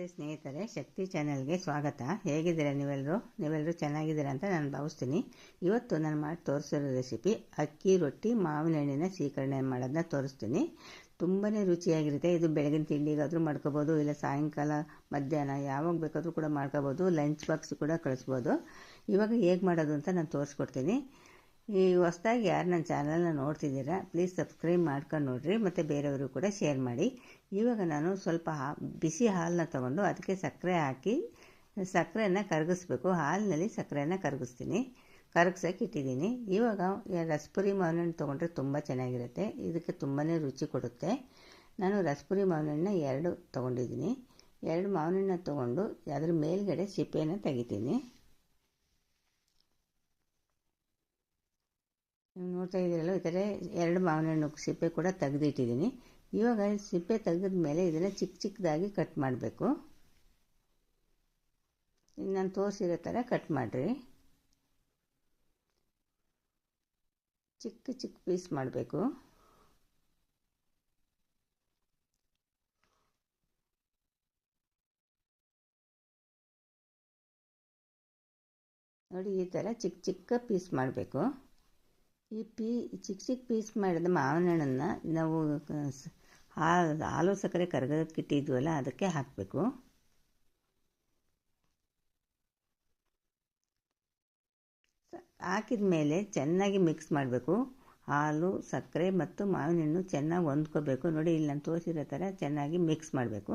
ನಮಸ್ತೆ ಸ್ನೇಹಿತರೆ, ಶಕ್ತಿ ಚಾನೆಲ್ಗೆ ಸ್ವಾಗತ. ಹೇಗಿದ್ದೀರಾ ನೀವೆಲ್ಲರೂ ಚೆನ್ನಾಗಿದ್ದೀರಾ ಅಂತ ನಾನು ಭಾವಿಸ್ತೀನಿ. ಇವತ್ತು ನಾನು ಮಾಡಿ ತೋರಿಸಿರೋ ರೆಸಿಪಿ ಅಕ್ಕಿ ರೊಟ್ಟಿ ಮಾವಿನ ಹಣ್ಣಿನ ಸೀಕರಣೆ ಮಾಡೋದನ್ನ ತೋರಿಸ್ತೀನಿ. ತುಂಬಾ ರುಚಿಯಾಗಿರುತ್ತೆ. ಇದು ಬೆಳಗಿನ ತಿಂಡಿಗಾದರೂ ಮಾಡ್ಕೋಬೋದು, ಇಲ್ಲ ಸಾಯಂಕಾಲ ಮಧ್ಯಾಹ್ನ ಯಾವಾಗ ಬೇಕಾದರೂ ಕೂಡ ಮಾಡ್ಕೋಬೋದು. ಲಂಚ್ ಬಾಕ್ಸ್ ಕೂಡ ಕಳಿಸ್ಬೋದು. ಇವಾಗ ಹೇಗೆ ಮಾಡೋದು ಅಂತ ನಾನು ತೋರಿಸ್ಕೊಡ್ತೀನಿ. ಈ ಹೊಸದಾಗಿ ಯಾರು ನನ್ನ ಚಾನಲ್ನ ನೋಡ್ತಿದ್ದೀರಾ ಪ್ಲೀಸ್ ಸಬ್ಸ್ಕ್ರೈಬ್ ಮಾಡ್ಕೊಂಡು ನೋಡಿರಿ, ಮತ್ತು ಬೇರೆಯವರು ಕೂಡ ಶೇರ್ ಮಾಡಿ. ಇವಾಗ ನಾನು ಸ್ವಲ್ಪ ಬಿಸಿ ಹಾಲನ್ನ ತೊಗೊಂಡು ಅದಕ್ಕೆ ಸಕ್ಕರೆ ಹಾಕಿ ಸಕ್ಕರೆಯನ್ನು ಕರಗಿಸ್ಬೇಕು. ಹಾಲಿನಲ್ಲಿ ಸಕ್ಕರೆಯನ್ನು ಕರಗಿಸೋಕೆ ಇಟ್ಟಿದ್ದೀನಿ. ಇವಾಗ ರಸಪುರಿ ಮಾವಿನ ಹಣ್ಣು ತೊಗೊಂಡ್ರೆ ತುಂಬ ಚೆನ್ನಾಗಿರುತ್ತೆ. ಇದಕ್ಕೆ ತುಂಬಾ ರುಚಿ ಕೊಡುತ್ತೆ. ನಾನು ರಸಪುರಿ ಮಾವಿನ ಹಣ್ಣನ್ನ 2 ತೊಗೊಂಡಿದ್ದೀನಿ. 2 ಮಾವಿನ ಹಣ್ಣು ತೊಗೊಂಡು ಅದರ ಮೇಲ್ಗಡೆ ಸಿಪ್ಪೆಯನ್ನು ತೆಗಿತೀನಿ. ನೀವು ನೋಡ್ತಾ ಇದ್ದೀರಲ್ಲ, ಈ ಥರ 2 ಮಾವಿನ ಹಣ್ಣು ಸಿಪ್ಪೆ ಕೂಡ ತೆಗೆದಿಟ್ಟಿದ್ದೀನಿ. ಇವಾಗ ಸಿಪ್ಪೆ ತೆಗೆದ ಮೇಲೆ ಇದನ್ನು ಚಿಕ್ಕದಾಗಿ ಕಟ್ ಮಾಡಬೇಕು. ನಾನು ತೋರಿಸಿರೋ ಥರ ಕಟ್ ಮಾಡಿರಿ. ಚಿಕ್ಕ ಪೀಸ್ ಮಾಡಬೇಕು. ನೋಡಿ, ಈ ಥರ ಚಿಕ್ಕ ಪೀಸ್ ಮಾಡಬೇಕು. ಈ ಚಿಕ್ಕ ಪೀಸ್ ಮಾಡಿದ ಮಾವಿನ ಹಣ್ಣನ್ನು ನಾವು ಹಾಲು ಸಕ್ಕರೆ ಕರಗಕ್ಕಿಟ್ಟಿದ್ವಲ್ಲ ಅದಕ್ಕೆ ಹಾಕಬೇಕು. ಹಾಕಿದ ಮೇಲೆ ಚೆನ್ನಾಗಿ ಮಿಕ್ಸ್ ಮಾಡಬೇಕು. ಹಾಲು ಸಕ್ಕರೆ ಮತ್ತು ಮಾವಿನ ಹಣ್ಣು ಚೆನ್ನಾಗಿ ಹೊಂದ್ಕೋಬೇಕು. ನೋಡಿ, ಇಲ್ಲಿ ನಾನು ತೋರಿಸಿರೋ ಥರ ಚೆನ್ನಾಗಿ ಮಿಕ್ಸ್ ಮಾಡಬೇಕು.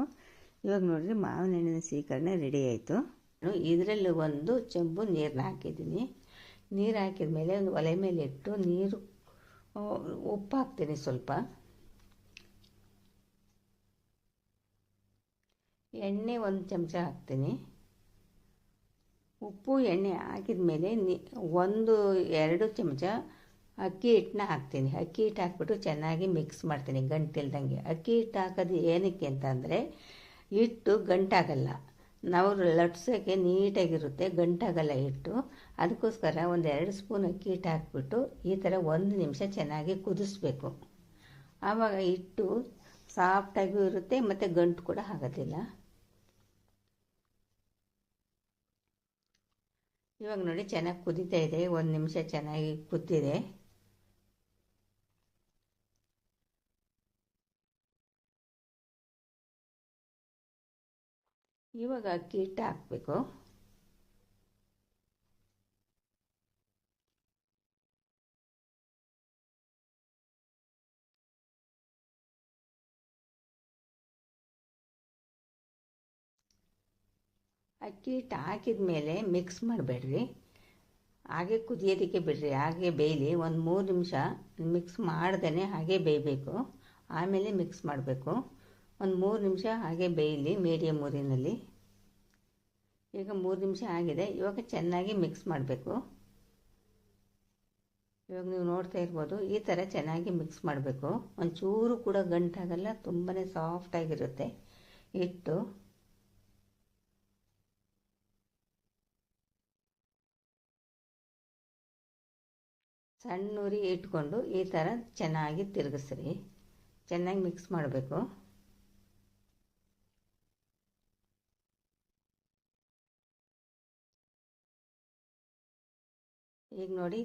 ಇವಾಗ ನೋಡಿರಿ, ಮಾವಿನ ಹಣ್ಣಿನ ಸೀಕರಣೆ ರೆಡಿ ಆಯಿತು. ಇದರಲ್ಲಿ 1 ಚೆಂಬು ನೀರನ್ನ ಹಾಕಿದ್ದೀನಿ. ನೀರು ಹಾಕಿದ ಮೇಲೆ ಒಂದು ಒಲೆ ಮೇಲೆ ಇಟ್ಟು ಉಪ್ಪು ಹಾಕ್ತೀನಿ. ಸ್ವಲ್ಪ ಎಣ್ಣೆ 1 ಚಮಚ ಹಾಕ್ತೀನಿ. ಉಪ್ಪು ಎಣ್ಣೆ ಹಾಕಿದ ಮೇಲೆ 1-2 ಚಮಚ ಅಕ್ಕಿ ಹಿಟ್ಟನ್ನ ಹಾಕ್ತೀನಿ. ಅಕ್ಕಿ ಹಿಟ್ಟು ಹಾಕ್ಬಿಟ್ಟು ಚೆನ್ನಾಗಿ ಮಿಕ್ಸ್ ಮಾಡ್ತೀನಿ ಗಂಟಿಲ್ದಂಗೆ. ಅಕ್ಕಿ ಹಿಟ್ಟು ಹಾಕೋದು ಏನಕ್ಕೆ ಅಂತಂದರೆ ಹಿಟ್ಟು ಗಂಟಾಗಲ್ಲ, ನಾವು ಲಟ್ಸೋಕ್ಕೆ ನೀಟಾಗಿರುತ್ತೆ, ಗಂಟಾಗಲ್ಲ ಹಿಟ್ಟು. ಅದಕ್ಕೋಸ್ಕರ 1-2 ಸ್ಪೂನ್ ಅಕ್ಕಿ ಹಿಟ್ಟು ಹಾಕ್ಬಿಟ್ಟು ಈ ಥರ 1 ನಿಮಿಷ ಚೆನ್ನಾಗಿ ಕುದಿಸ್ಬೇಕು. ಆವಾಗ ಹಿಟ್ಟು ಸಾಫ್ಟಾಗಿಯೂ ಇರುತ್ತೆ ಮತ್ತು ಗಂಟು ಕೂಡ ಆಗೋದಿಲ್ಲ. ಇವಾಗ ನೋಡಿ, ಚೆನ್ನಾಗಿ ಕುದೀತಾ ಇದೆ. 1 ನಿಮಿಷ ಚೆನ್ನಾಗಿ ಕುದ್ದಿದೆ. ಇವಾಗ ಅಕ್ಕಿ ಹಿಟ್ಟು ಹಾಕಬೇಕು. ಅಕ್ಕಿ ಹಿಟ್ಟು ಹಾಕಿದ ಮೇಲೆ ಮಿಕ್ಸ್ ಮಾಡಬೇಡ್ರಿ, ಹಾಗೆ ಕುದಿಯೋದಕ್ಕೆ ಬಿಡ್ರಿ, ಹಾಗೆ ಬೇಯಲಿ. 1-3 ನಿಮಿಷ ಮಿಕ್ಸ್ ಮಾಡ್ದೇ ಹಾಗೆ ಬೇಯಬೇಕು. ಆಮೇಲೆ ಮಿಕ್ಸ್ ಮಾಡಬೇಕು. 1-3 ನಿಮಿಷ ಹಾಗೆ ಬೇಯಲಿ ಮೀಡಿಯಮ್ ಊರಿನಲ್ಲಿ. ಈಗ 3 ನಿಮಿಷ ಆಗಿದೆ. ಇವಾಗ ಚೆನ್ನಾಗಿ ಮಿಕ್ಸ್ ಮಾಡಬೇಕು. ಇವಾಗ ನೀವು ನೋಡ್ತಾ ಇರ್ಬೋದು, ಈ ಥರ ಚೆನ್ನಾಗಿ ಮಿಕ್ಸ್ ಮಾಡಬೇಕು. ಒಂಚೂರು ಕೂಡ ಗಂಟಾಗಲ್ಲ, ತುಂಬಾ ಸಾಫ್ಟಾಗಿರುತ್ತೆ ಹಿಟ್ಟು. ಸಣ್ಣ ಉರಿ ಇಟ್ಕೊಂಡು ಈ ಥರ ಚೆನ್ನಾಗಿ ತಿರುಗಿಸ್ರಿ. ಚೆನ್ನಾಗಿ ಮಿಕ್ಸ್ ಮಾಡಬೇಕು. ಈಗ ನೋಡಿ,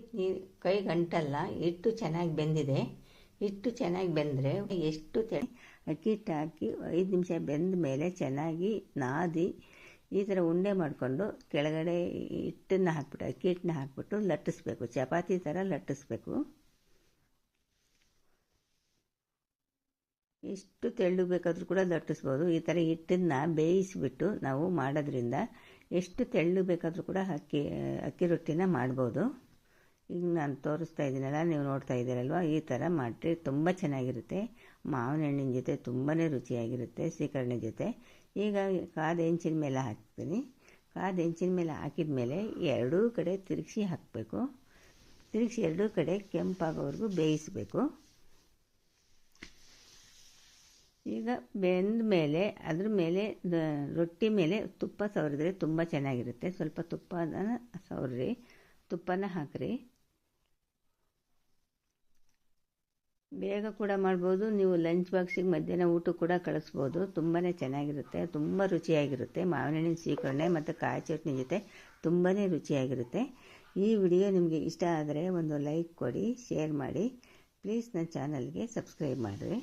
ಕೈ ಗಂಟಲ್ಲ, ಹಿಟ್ಟು ಚೆನ್ನಾಗಿ ಬೆಂದಿದೆ. ಹಿಟ್ಟು ಚೆನ್ನಾಗಿ ಬೆಂದರೆ ಎಷ್ಟು ಅಕ್ಕಿ ಹಿಟ್ಟು ಹಾಕಿ 5 ನಿಮಿಷ ಬೆಂದ ಮೇಲೆ ಚೆನ್ನಾಗಿ ನಾದಿ ಈ ಥರ ಉಂಡೆ ಮಾಡಿಕೊಂಡು ಕೆಳಗಡೆ ಹಿಟ್ಟನ್ನು ಹಾಕ್ಬಿಟ್ಟು ಅಕ್ಕಿ ಹಿಟ್ಟನ್ನ ಹಾಕ್ಬಿಟ್ಟು ಲಟ್ಟಿಸ್ಬೇಕು. ಚಪಾತಿ ಥರ ಲಟ್ಟಿಸ್ಬೇಕು. ಎಷ್ಟು ತೆಳ್ಳು ಬೇಕಾದರೂ ಕೂಡ ಲಟ್ಟಿಸ್ಬೋದು. ಈ ಥರ ಹಿಟ್ಟನ್ನು ಬೇಯಿಸಿಬಿಟ್ಟು ನಾವು ಮಾಡೋದ್ರಿಂದ ಎಷ್ಟು ತೆಳ್ಳು ಬೇಕಾದರೂ ಕೂಡ ಅಕ್ಕಿ ರೊಟ್ಟಿನ ಮಾಡ್ಬೋದು. ಈಗ ನಾನು ತೋರಿಸ್ತಾ ಇದ್ದೀನಲ್ಲ, ನೀವು ನೋಡ್ತಾ ಇದ್ದೀರಲ್ವ, ಈ ಥರ ಮಾಡಿರಿ. ತುಂಬ ಚೆನ್ನಾಗಿರುತ್ತೆ. ಮಾವಿನ ಹಣ್ಣಿನ ಜೊತೆ ತುಂಬಾ ರುಚಿಯಾಗಿರುತ್ತೆ ಸೀಕರಣೆ ಜೊತೆ. ಈಗ ಕಾದ ಹೆಂಚಿನ ಮೇಲೆ ಹಾಕ್ತೀನಿ. ಕಾದ ಹೆಂಚಿನ ಮೇಲೆ ಹಾಕಿದ ಮೇಲೆ 2 ಕಡೆ ತಿರುಗಿಸಿ ಹಾಕಬೇಕು. ತಿರುಗಿಸಿ 2 ಕಡೆ ಕೆಂಪಾಗೋವರೆಗೂ ಬೇಯಿಸಬೇಕು. ಈಗ ಬೆಂದ ಮೇಲೆ ಅದ್ರ ಮೇಲೆ ರೊಟ್ಟಿ ಮೇಲೆ ತುಪ್ಪ ಸವರಿದ್ರೆ ತುಂಬ ಚೆನ್ನಾಗಿರುತ್ತೆ. ಸ್ವಲ್ಪ ತುಪ್ಪನ ಹಾಕಿರಿ. ಬೇಗ ಕೂಡ ಮಾಡ್ಬೋದು. ನೀವು ಲಂಚ್ ಬಾಕ್ಸಿಗೆ ಮಧ್ಯಾಹ್ನ ಊಟ ಕೂಡ ಕಳಿಸ್ಬೋದು. ತುಂಬಾ ಚೆನ್ನಾಗಿರುತ್ತೆ, ತುಂಬ ರುಚಿಯಾಗಿರುತ್ತೆ. ಮಾವಿನ ಹಣ್ಣಿನ ಸೀಕರಣೆ ಮತ್ತು ಕಾಯಿ ಚಟ್ನಿ ಜೊತೆ ತುಂಬಾ ರುಚಿಯಾಗಿರುತ್ತೆ. ಈ ವಿಡಿಯೋ ನಿಮಗೆ ಇಷ್ಟ ಆದರೆ ಒಂದು ಲೈಕ್ ಕೊಡಿ, ಶೇರ್ ಮಾಡಿ. ಪ್ಲೀಸ್ ನನ್ನ ಚಾನಲ್ಗೆ ಸಬ್ಸ್ಕ್ರೈಬ್ ಮಾಡಿರಿ.